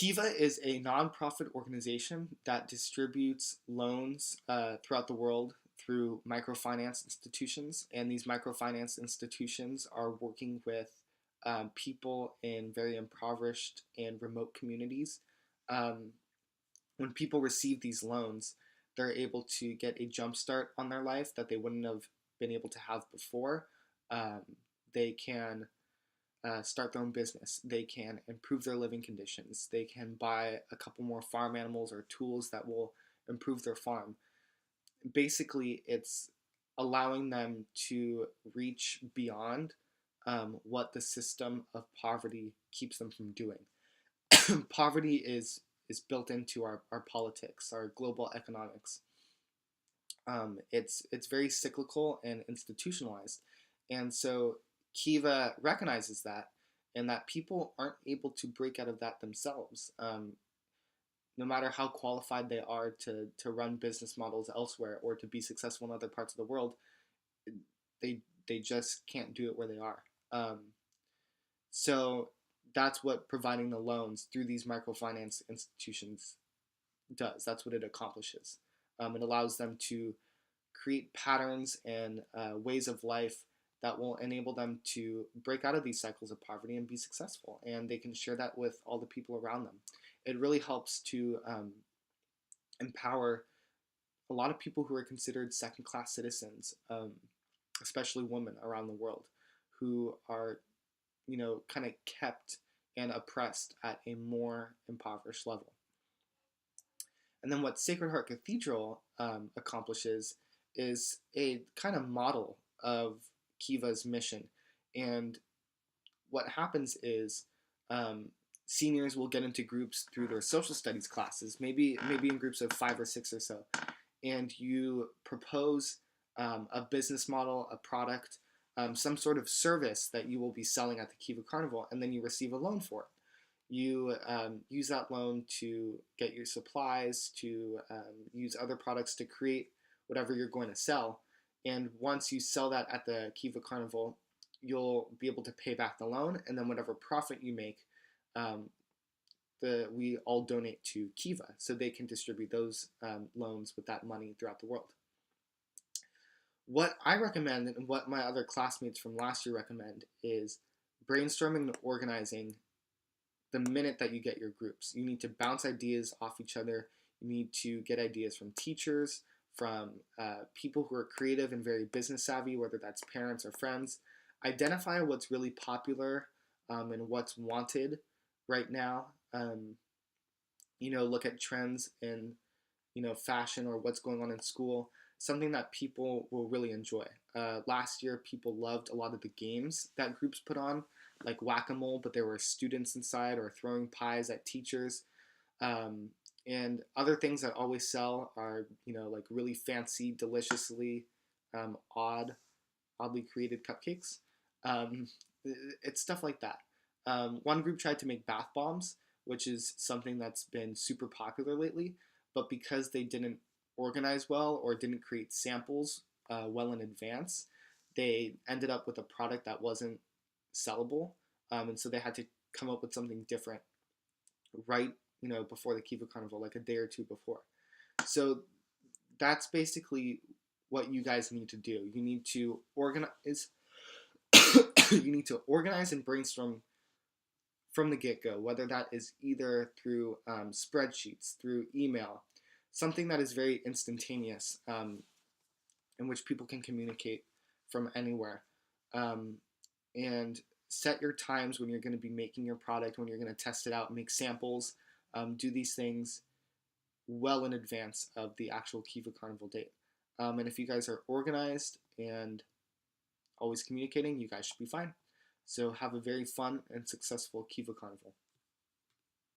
Kiva is a nonprofit organization that distributes loans throughout the world through microfinance institutions, and these microfinance institutions are working with people in very impoverished and remote communities. Um, when people receive these loans, they're able to get a jump start on their life that they wouldn't have been able to have before. Um, they can start their own business. They can improve their living conditions. They can buy a couple more farm animals or tools that will improve their farm. Basically, it's allowing them to reach beyond what the system of poverty keeps them from doing. Poverty is built into our politics, our global economics. It's very cyclical and institutionalized, and so Kiva recognizes that, and that people aren't able to break out of that themselves. No matter how qualified they are to run business models elsewhere or to be successful in other parts of the world, they just can't do it where they are. So that's what providing the loans through these microfinance institutions does. That's what it accomplishes. It allows them to create patterns and ways of life that will enable them to break out of these cycles of poverty and be successful. And they can share that with all the people around them. It really helps to empower a lot of people who are considered second class citizens, especially women around the world who are, kind of kept and oppressed at a more impoverished level. And then what Sacred Heart Cathedral accomplishes is a kind of model of Kiva's mission. And what happens is seniors will get into groups through their social studies classes, maybe in groups of 5 or 6 or so, and you propose a business model, a product, some sort of service that you will be selling at the Kiva Carnival, and then you receive a loan for it. You use that loan to get your supplies, to use other products to create whatever you're going to sell. And once you sell that at the Kiva Carnival, you'll be able to pay back the loan, and then whatever profit you make, we all donate to Kiva, so they can distribute those loans with that money throughout the world. What I recommend, and what my other classmates from last year recommend, is brainstorming and organizing the minute that you get your groups. You need to bounce ideas off each other. You need to get ideas from teachers, from people who are creative and very business savvy, whether that's parents or friends. Identify what's really popular and what's wanted right now. Look at trends in fashion or what's going on in school. Something that people will really enjoy. Last year, people loved a lot of the games that groups put on, like whack-a-mole, but there were students inside, or throwing pies at teachers. And other things that always sell are, like really fancy, deliciously oddly created cupcakes. Um, it's stuff like that. One group tried to make bath bombs, which is something that's been super popular lately, but because they didn't organize well or didn't create samples well in advance, they ended up with a product that wasn't sellable, and so they had to come up with something different right before the Kiva Carnival, like a day or two before. So that's basically what you guys need to do. You need to organize. You need to organize and brainstorm from the get-go, whether that is either through spreadsheets, through email, something that is very instantaneous, in which people can communicate from anywhere. And set your times when you're going to be making your product, when you're going to test it out, make samples, do these things well in advance of the actual Kiva Carnival date. And if you guys are organized and always communicating, you guys should be fine. So have a very fun and successful Kiva Carnival.